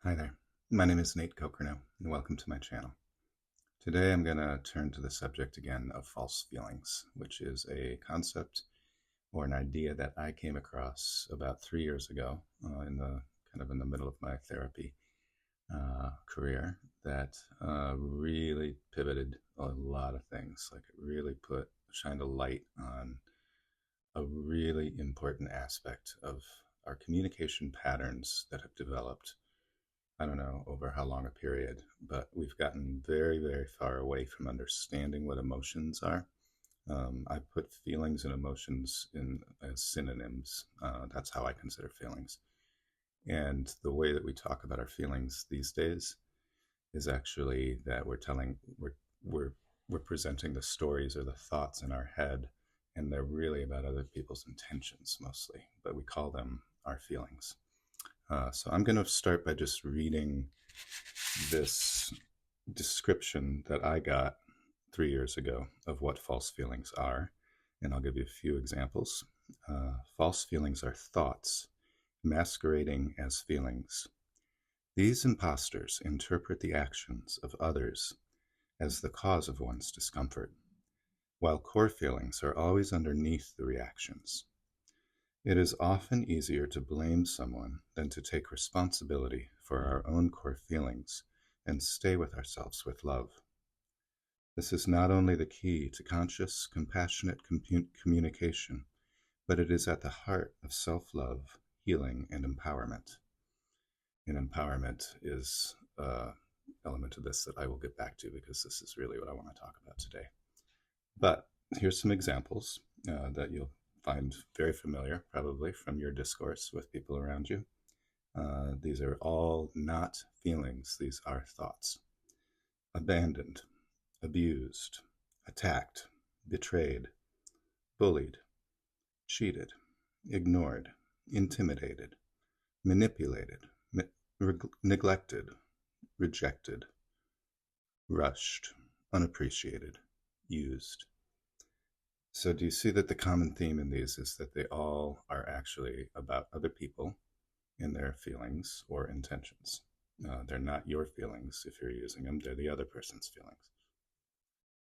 Hi there. My name is Nate Kokernot, and welcome to my channel. Today I'm going to turn to the subject again of false feelings, which is a concept or an idea that I came across about 3 years ago in the middle of my therapy career that really pivoted a lot of things. Like it really shined a light on a really important aspect of our communication patterns that have developed. I don't know over how long a period, but we've gotten very, very far away from understanding what emotions are. I put feelings and emotions in as synonyms. That's how I consider feelings. And the way that we talk about our feelings these days is actually that we're we're presenting the stories or the thoughts in our head, and they're really about other people's intentions mostly, but we call them our feelings. So I'm going to start by just reading this description that I got 3 years ago of what false feelings are, and I'll give you a few examples. False feelings are thoughts masquerading as feelings. These impostors interpret the actions of others as the cause of one's discomfort, while core feelings are always underneath the reactions. It is often easier to blame someone than to take responsibility for our own core feelings and stay with ourselves with love. This is not only the key to conscious, compassionate communication, but it is at the heart of self-love, healing, and empowerment. And empowerment is an element of this that I will get back to because this is really what I want to talk about today. But here's some examples that you'll find very familiar, probably from your discourse with people around you. These are all not feelings, these are thoughts. Abandoned, abused, attacked, betrayed, bullied, cheated, ignored, intimidated, manipulated, neglected, rejected, rushed, unappreciated, used. So do you see that the common theme in these is that they all are actually about other people and their feelings or intentions? They're not your feelings if you're using them, they're the other person's feelings.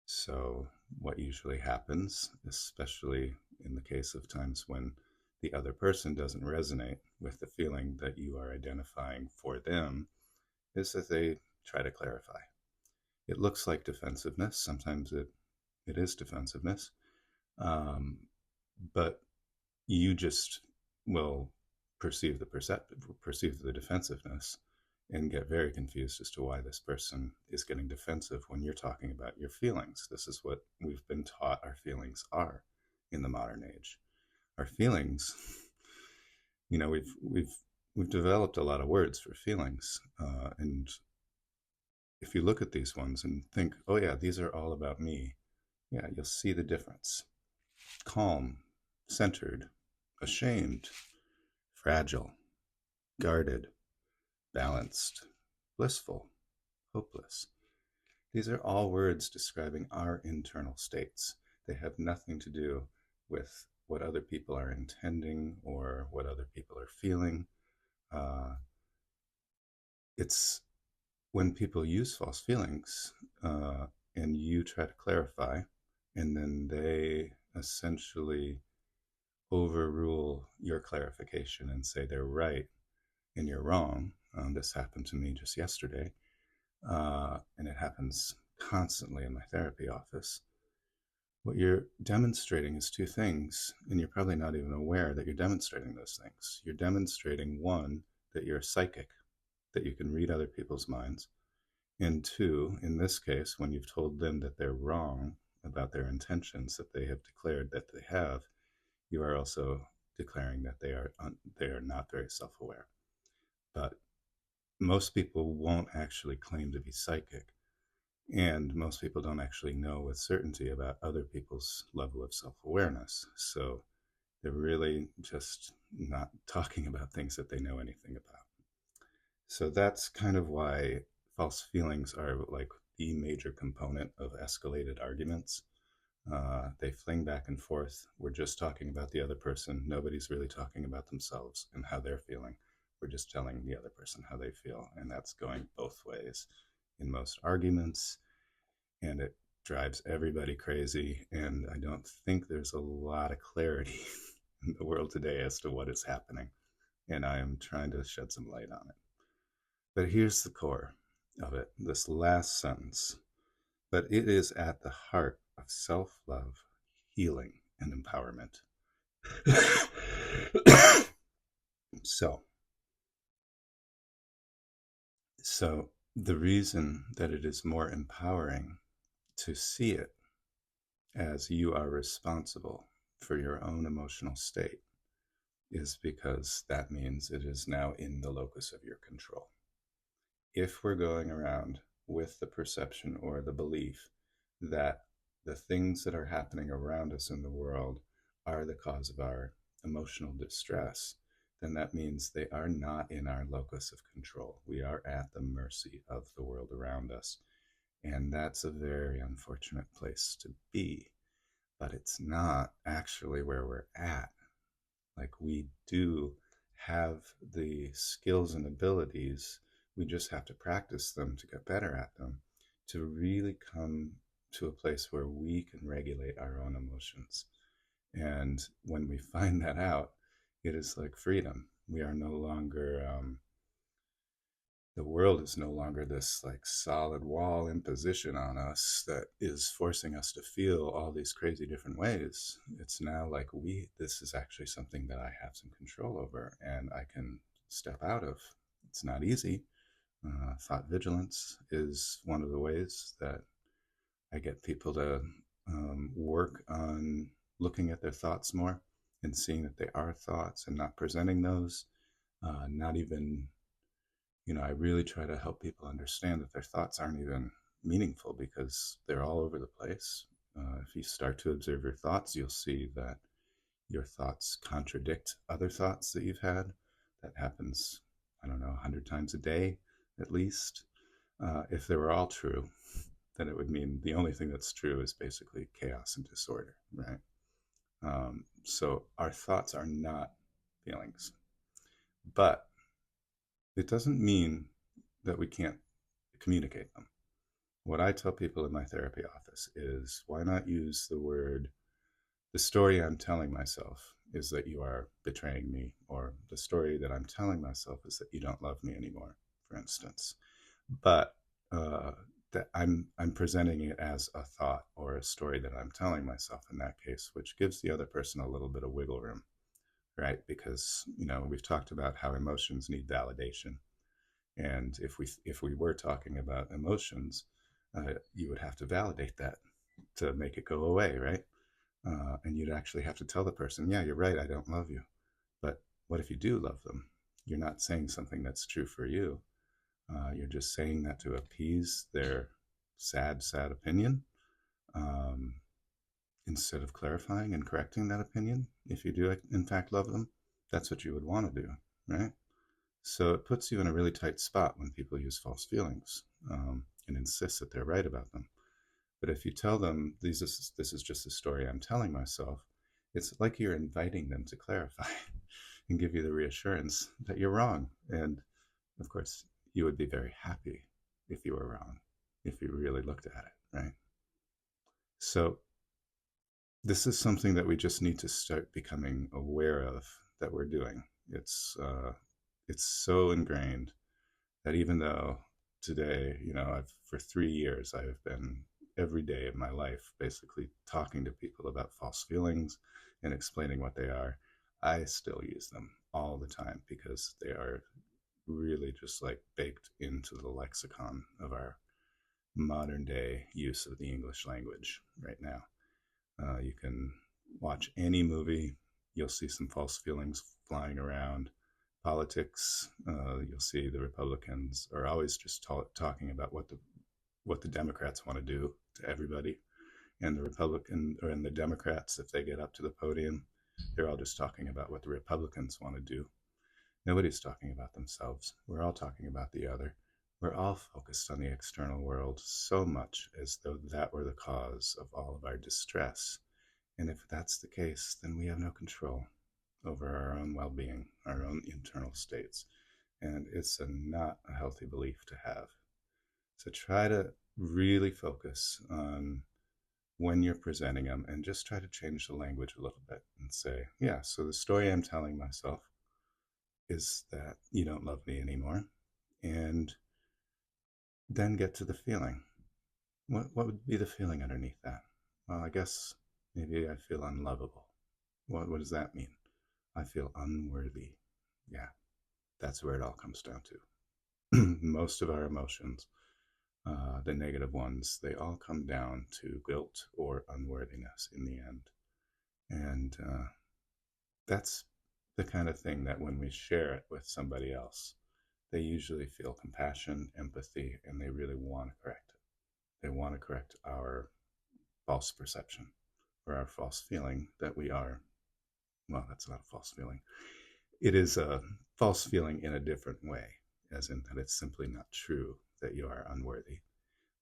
So what usually happens, especially in the case of times when the other person doesn't resonate with the feeling that you are identifying for them, is that they try to clarify. It looks like defensiveness. Sometimes it is defensiveness. But you just will perceive the defensiveness and get very confused as to why this person is getting defensive when you're talking about your feelings. This is what we've been taught our feelings are in the modern age. Our feelings, we've developed a lot of words for feelings, and if you look at these ones and think, oh yeah, these are all about me, yeah, you'll see the difference. Calm, centered, ashamed, fragile, guarded, balanced, blissful, hopeless. These are all words describing our internal states. They have nothing to do with what other people are intending or what other people are feeling. It's when people use false feelings and you try to clarify, and then they essentially overrule your clarification and say they're right and you're wrong. This happened to me just yesterday, and it happens constantly in my therapy office. What you're demonstrating is two things, and you're probably not even aware that you're demonstrating those things. You're demonstrating, one, that you're psychic, that you can read other people's minds, and two, in this case, when you've told them that they're wrong about their intentions that they have declared that they have, you are also declaring that they are not very self-aware. But most people won't actually claim to be psychic, and most people don't actually know with certainty about other people's level of self-awareness. So they're really just not talking about things that they know anything about. So that's kind of why false feelings are like the major component of escalated arguments. They fling back and forth. We're just talking about the other person. Nobody's really talking about themselves and how they're feeling. we're just telling the other person how they feel. And that's going both ways in most arguments. And it drives everybody crazy. And I don't think there's a lot of clarity in the world today as to what is happening. And I am trying to shed some light on it. But here's the core of it, this last sentence. But it is at the heart of self-love, healing, and empowerment. So the reason that it is more empowering to see it as you are responsible for your own emotional state is because that means it is now in the locus of your control. If we're going around with the perception or the belief that the things that are happening around us in the world are the cause of our emotional distress, then that means they are not in our locus of control. We are at the mercy of the world around us. And that's a very unfortunate place to be. But it's not actually where we're at. Like, we do have the skills and abilities. We just have to practice them to get better at them, to really come to a place where we can regulate our own emotions. And when we find that out, it is like freedom. We are no longer, the world is no longer this like solid wall imposition on us that is forcing us to feel all these crazy different ways. It's now like this is actually something that I have some control over and I can step out of. It's not easy. Thought vigilance is one of the ways that I get people to work on looking at their thoughts more and seeing that they are thoughts and not presenting those, not even, I really try to help people understand that their thoughts aren't even meaningful because they're all over the place. If you start to observe your thoughts, you'll see that your thoughts contradict other thoughts that you've had. That happens, 100 times a day at least. If they were all true, then it would mean the only thing that's true is basically chaos and disorder, right? So our thoughts are not feelings. But it doesn't mean that we can't communicate them. What I tell people in my therapy office is, why not use the story I'm telling myself is that you are betraying me, or the story that I'm telling myself is that you don't love me anymore, for instance. But that I'm presenting it as a thought or a story that I'm telling myself in that case, which gives the other person a little bit of wiggle room, right? Because, we've talked about how emotions need validation. And if we were talking about emotions, you would have to validate that to make it go away, right? And you'd actually have to tell the person, yeah, you're right, I don't love you. But what if you do love them? You're not saying something that's true for you. You're just saying that to appease their sad opinion, instead of clarifying and correcting that opinion. If you do, in fact, love them, that's what you would want to do, right? So it puts you in a really tight spot when people use false feelings and insist that they're right about them. But if you tell them, this is just a story I'm telling myself, it's like you're inviting them to clarify and give you the reassurance that you're wrong. And of course, you would be very happy if you were wrong, if you really looked at it, right? So this is something that we just need to start becoming aware of that we're doing. It's so ingrained that even though today, for 3 years, I've been every day of my life basically talking to people about false feelings and explaining what they are, I still use them all the time because they are really just like baked into the lexicon of our modern day use of the English language right now. You can watch any movie, you'll see some false feelings flying around. Politics, you'll see the Republicans are always just talking about what the Democrats want to do to everybody, and the Democrats, if they get up to the podium, they're all just talking about what the Republicans want to do. Nobody's talking about themselves. We're all talking about the other. We're all focused on the external world so much as though that were the cause of all of our distress. And if that's the case, then we have no control over our own well-being, our own internal states. and it's not a healthy belief to have. So try to really focus on when you're presenting them and just try to change the language a little bit and say, yeah, so the story I'm telling myself is that you don't love me anymore. And then get to the feeling. What would be the feeling underneath that? Well, I guess maybe I feel unlovable. What does that mean? I feel unworthy. Yeah, that's where it all comes down to. Most of our emotions, the negative ones, they all come down to guilt or unworthiness in the end. And that's the kind of thing that when we share it with somebody else, they usually feel compassion, empathy, and they really want to correct it. They want to correct our false perception or our false feeling that we are, well, that's not a false feeling. It is a false feeling in a different way, as in that it's simply not true that you are unworthy.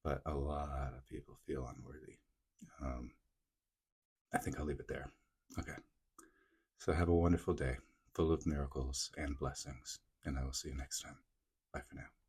But a lot of people feel unworthy. I think I'll leave it there. Okay. So have a wonderful day, full of miracles and blessings, and I will see you next time. Bye for now.